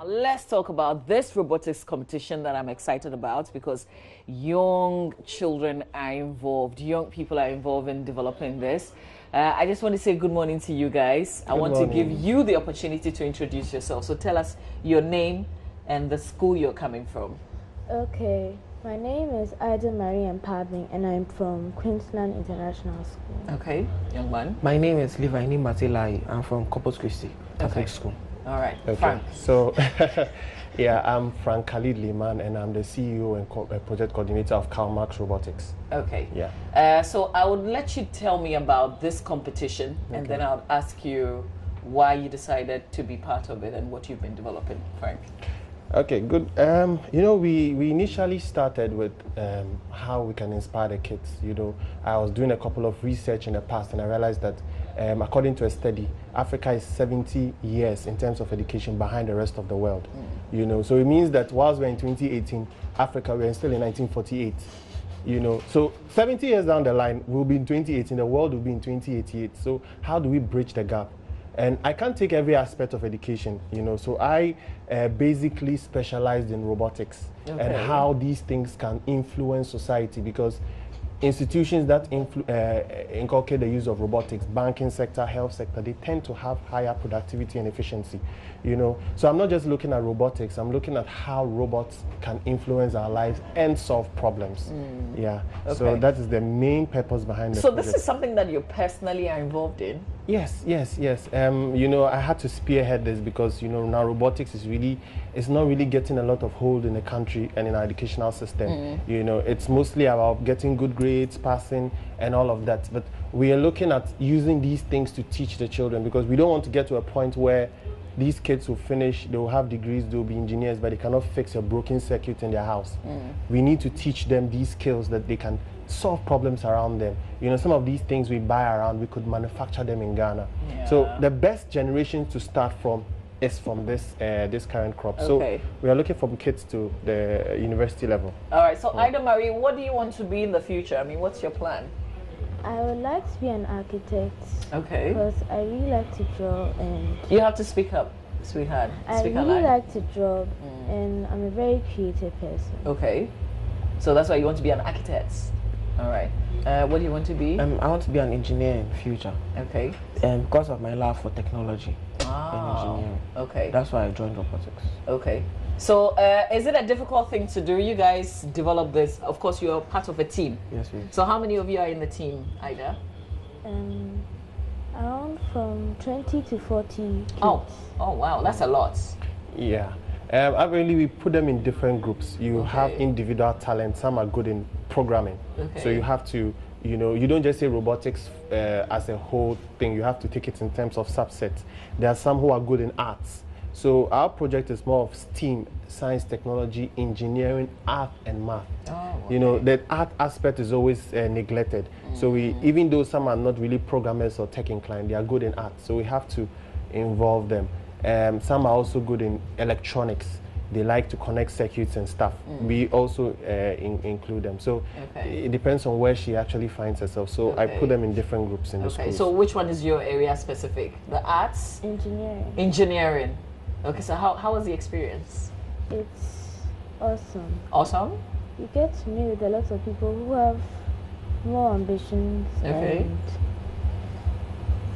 let's talk about this robotics competition that I'm excited about because young children are involved, young people are involved in developing this. I just want to say good morning to you guys. I want to give you the opportunity to introduce yourself. So tell us your name and the school you're coming from. Okay, my name is Ida Marie Mpading and I'm from Queensland International School. Okay, young man. My name is Livaini Matilai. I'm from Corpus Christi Catholic School. All right, okay. Frank. So, yeah, I'm Frank Khalid Liman and I'm the CEO and project coordinator of Khalmax Robotics. Okay. Yeah. So I would let you tell me about this competition and then I'll ask you why you decided to be part of it and what you've been developing, Frank. Okay, good. You know, we initially started with how we can inspire the kids. You know, I was doing a couple of research in the past and I realized that according to a study, Africa is 70 years in terms of education behind the rest of the world. You know, so it means that whilst we're in 2018, Africa, we're still in 1948. You know, so 70 years down the line, we'll be in 2018, the world will be in 2088. So how do we bridge the gap? And I can't take every aspect of education, you know, so I basically specialized in robotics and how these things can influence society, because institutions that inculcate the use of robotics, banking sector, health sector, they tend to have higher productivity and efficiency, you know. So I'm not just looking at robotics, I'm looking at how robots can influence our lives and solve problems. Yeah, so that is the main purpose behind the project. So this is something that you personally are involved in? Yes. You know, I had to spearhead this because, you know, now robotics is really, it's not really getting a lot of hold in the country and in our educational system. You know, it's mostly about getting good grades, passing, and all of that. But we are looking at using these things to teach the children, because we don't want to get to a point where these kids will finish, they will have degrees, they will be engineers, but they cannot fix a broken circuit in their house. We need to teach them these skills that they can solve problems around them. You know, some of these things we buy around, we could manufacture them in Ghana. So the best generation to start from is from this this current crop. So we are looking for kids to the university level. All right, so Ida Marie, what do you want to be in the future? I mean, what's your plan? I would like to be an architect. Okay. Because I really like to draw and... You have to speak up, sweetheart. I really like to draw and I'm a very creative person. Okay. So that's why you want to be an architect. All right. What do you want to be? I want to be an engineer in the future. Okay. Because of my love for technology and engineering. Okay. That's why I joined robotics. Okay. So is it a difficult thing to do? You guys develop this. Of course, you're part of a team. Yes, we. So how many of you are in the team, Ida? Around from 20 to 40 kids. Oh wow, that's a lot. Yeah. Really, we put them in different groups. You have individual talent. Some are good in programming. So you have to, you know, you don't just say robotics as a whole thing. You have to take it in terms of subsets. There are some who are good in arts. So our project is more of STEAM, science, technology, engineering, art, and math. You know, the art aspect is always neglected. So we, even though some are not really programmers or tech inclined, they are good in art. So we have to involve them. Some are also good in electronics. They like to connect circuits and stuff. We also include them. So it depends on where she actually finds herself. So I put them in different groups in the school. So which one is your area specific? The arts? Engineering. Engineering. Okay, so how was the experience? It's awesome. Awesome? You get to meet with a lot of people who have more ambitions and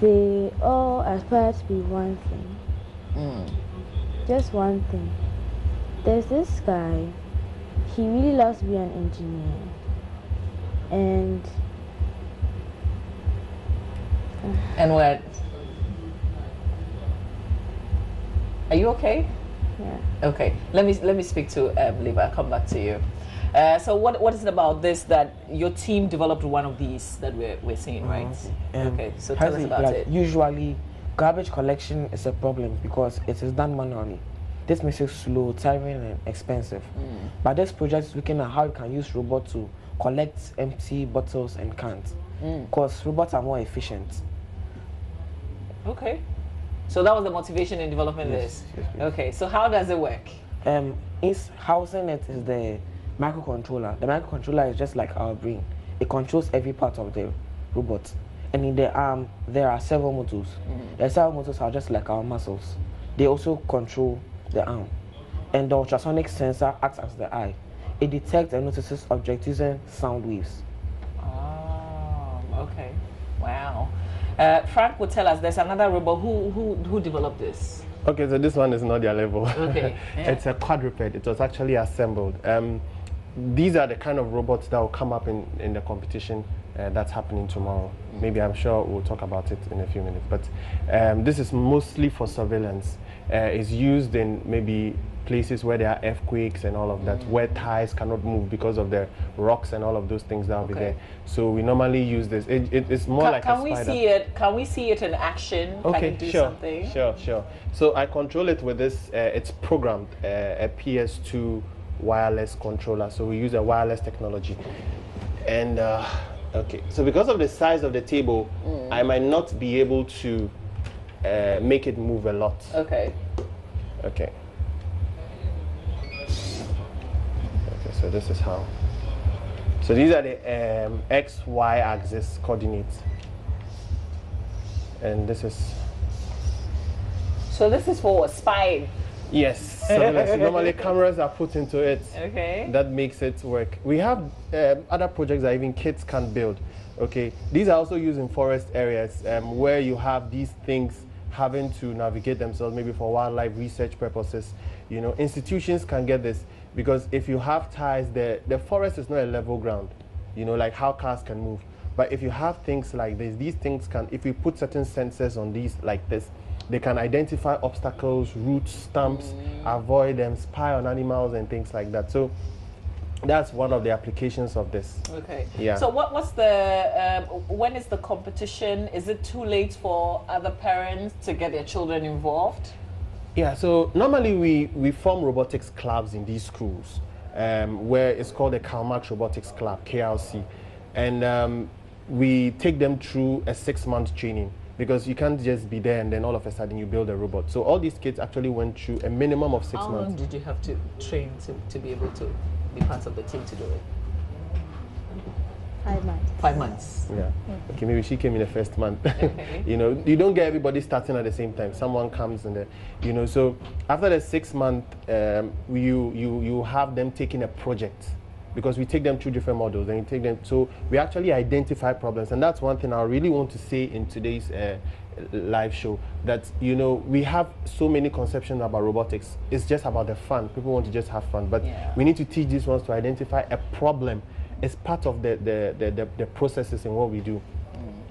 they all aspire to be one thing. Just one thing. There's this guy, he really loves to be an engineer. And what? Are you okay? Yeah. Okay. Let me speak to Liva. I'll come back to you. So what is it about this that your team developed one of these that we're seeing, right? Okay. So tell us about it. Usually, garbage collection is a problem because it is done manually. This makes it slow, tiring, and expensive. But this project is looking at how you can use robots to collect empty bottles and cans. Because robots are more efficient. Okay. So that was the motivation in developing this? Yes, okay, so how does it work? Housing it is the microcontroller. The microcontroller is just like our brain. It controls every part of the robot. And in the arm, there are servo motors. The servo motors are just like our muscles. They also control the arm. and the ultrasonic sensor acts as the eye. It detects and notices objects using sound waves. Oh, okay. Wow. Frank would tell us there's another robot who developed this. Okay, so this one is not their level. Okay. Yeah. It's a quadruped. It was actually assembled. These are the kind of robots that will come up in the competition that's happening tomorrow. Maybe I'm sure we'll talk about it in a few minutes. But this is mostly for surveillance. It's used in maybe places where there are earthquakes and all of that, where ties cannot move because of the rocks and all of those things that will be there. So we normally use this. It's more like a spider. See it? Can we see it in action? Okay, can it do something? Sure. So I control it with this. It's programmed a PS2 wireless controller. So we use a wireless technology. And okay, so because of the size of the table, I might not be able to make it move a lot. Okay. Okay, so this is how. So these are the X, Y axis coordinates. And this is... So this is for spying. Yes, surveillance. Normally cameras are put into it. Okay. That makes it work. We have other projects that even kids can build. Okay, these are also used in forest areas where you have these things having to navigate themselves, maybe for wildlife research purposes. You know, institutions can get this because if you have ties, the forest is not a level ground. You know, like how cars can move. But if you have things like this, these things can, if you put certain sensors on these like this, they can identify obstacles, routes, stumps, avoid them, spy on animals and things like that. So that's one of the applications of this. Okay. Yeah. So what's the when is the competition? Is it too late for other parents to get their children involved? Yeah. So normally we form robotics clubs in these schools, where it's called the Khalmax Robotics Club (KLC), and we take them through a 6-month training. Because you can't just be there and then all of a sudden you build a robot. So all these kids actually went through a minimum of 6 months. How long did you have to train to be able to be part of the team to do it? 5 months. 5 months. Yeah. Okay, maybe she came in the first month. Okay. You know, you don't get everybody starting at the same time. Someone comes and you know, so after the 6 month, you have them taking a project. Because we take them through different models and we take them, so we actually identify problems. And that's one thing I really want to say in today's live show, that, you know, we have so many conceptions about robotics. It's just about the fun. People want to just have fun. But we need to teach these ones to identify a problem. It's part of the processes in what we do.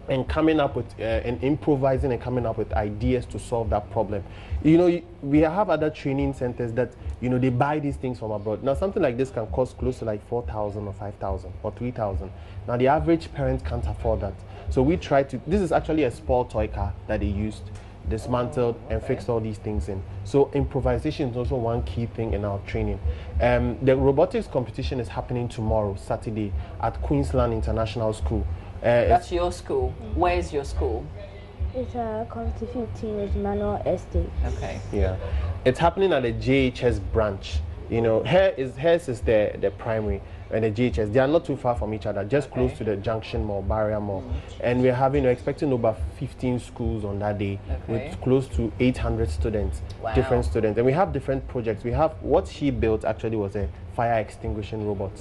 And coming up with, and improvising and coming up with ideas to solve that problem. You know, we have other training centers that, you know, they buy these things from abroad. Now, something like this can cost close to like 4,000 or 5,000 or 3,000. Now, the average parent can't afford that. So we try to, this is actually a small toy car that they used, dismantled and fixed all these things in. So improvisation is also one key thing in our training. The robotics competition is happening tomorrow, Saturday, at Queensland International School. That's your school. Where is your school? It's a Community 15 with Manual Estate. Okay. Yeah, it's happening at the JHS branch. You know, hers is the primary and the JHS. They are not too far from each other, just close to the Junction Mall, Barrier Mall. And we're expecting over 15 schools on that day with close to 800 students, different students. And we have different projects. We have, what she built actually was a fire extinguishing robot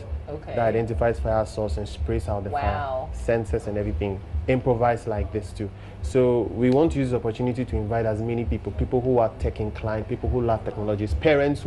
that identifies fire source and sprays out the fire, sensors and everything, improvised like this too. So we want to use the opportunity to invite as many people who are tech inclined, people who love technologies, parents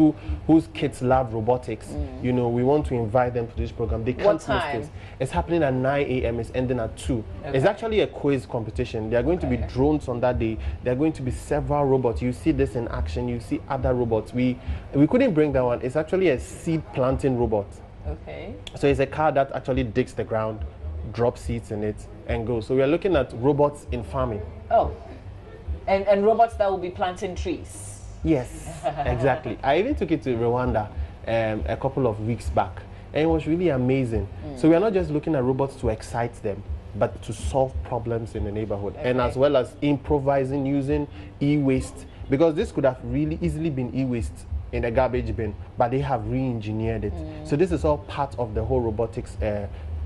whose kids love robotics. You know, we want to invite them to this program. They can't miss this. It's happening at 9 a.m. It's ending at 2. It's actually a quiz competition. There are going to be drones on that day. There are going to be several robots. You see this in action. You see other robots. We couldn't bring that one. It's actually a seed planting robot. Okay. So it's a car that actually digs the ground, drops seeds in it, and goes. So we are looking at robots in farming. Oh, and robots that will be planting trees. Yes, exactly. I even took it to Rwanda a couple of weeks back, and it was really amazing. So we are not just looking at robots to excite them, but to solve problems in the neighborhood, and as well as improvising using e-waste, because this could have really easily been e-waste in a garbage bin, but they have re-engineered it. So this is all part of the whole robotics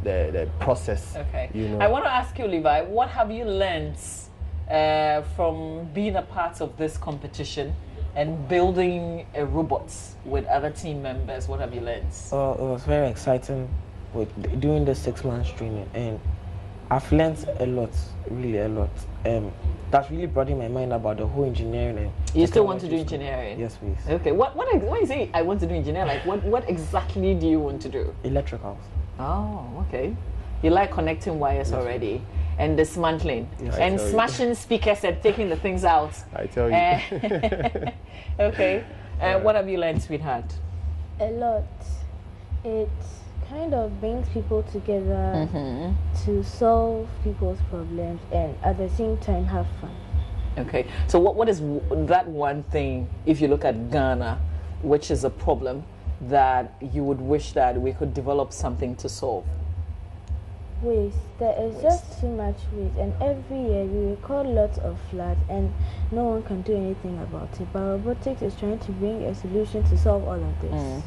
the process. Okay. You know. I want to ask you, Levi, what have you learned from being a part of this competition, and building robots with other team members? What have you learned? It was very exciting with doing the 6 months training, and I've learned a lot, really a lot. That's really broadened my mind about the whole engineering. And you still want to do engineering? Yes, please. Okay. When you say I want to do engineering, like what exactly do you want to do? Electricals. Oh, okay. You like connecting wires already and dismantling and smashing speakers and taking the things out. I tell you. Okay. What have you learned, sweetheart? A lot. It kind of brings people together to solve people's problems and at the same time have fun. Okay. So what is that one thing, if you look at Ghana, which is a problem that you would wish that we could develop something to solve? Waste. There is just too much waste, and every year we record lots of floods and no one can do anything about it. But robotics is trying to bring a solution to solve all of this.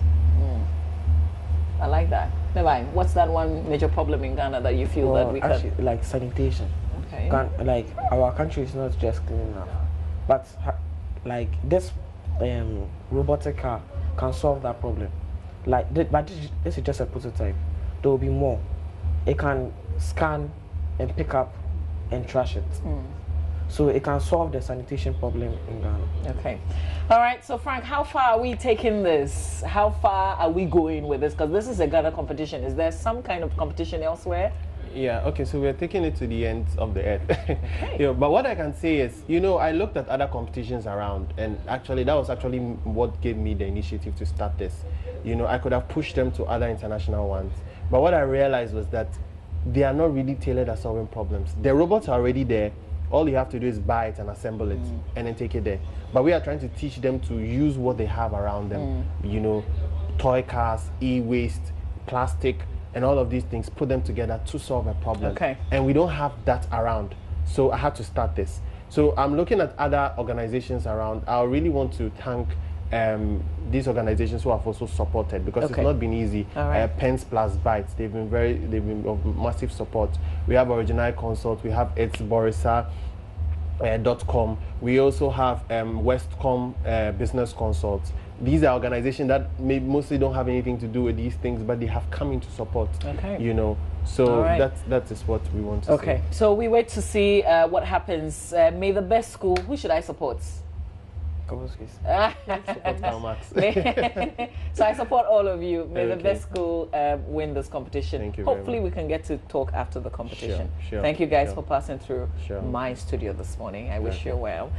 I like that. Never. What's that one major problem in Ghana that you feel that we actually, can? like sanitation. Okay. Like our country is not just clean enough, but like this robotic car can solve that problem. Like, but this is just a prototype. There will be more. It can scan and pick up and trash it. So it can solve the sanitation problem in Ghana. Okay. All right. So Frank, how far are we taking this? How far are we going with this? Because this is a Ghana competition. Is there some kind of competition elsewhere? Yeah, okay, so we're taking it to the ends of the earth. But what I can say is, I looked at other competitions around, and actually that was actually what gave me the initiative to start this. I could have pushed them to other international ones, but what I realized was that they are not really tailored at solving problems. The robots are already there. All you have to do is buy it and assemble it and then take it there. But we are trying to teach them to use what they have around them. Toy cars, e-waste, plastic, and all of these things, put them together to solve a problem. Okay. And we don't have that around. So I had to start this. So I'm looking at other organizations around. I really want to thank these organizations who have also supported, because it's not been easy. Pens Plus Bytes, they've been of massive support. We have Original Consult, we have It's Borisa. .com. We also have Westcom Business Consult. These are organizations that mostly don't have anything to do with these things, but they have come in to support. So that is what we want to see. So we wait to see what happens. May the best school. Who should I support? Khalmax. So I support all of you. May the best school win this competition. Thank you. Hopefully we can get to talk after the competition. Sure. Thank you guys for passing through Sure. my studio this morning. I wish you well.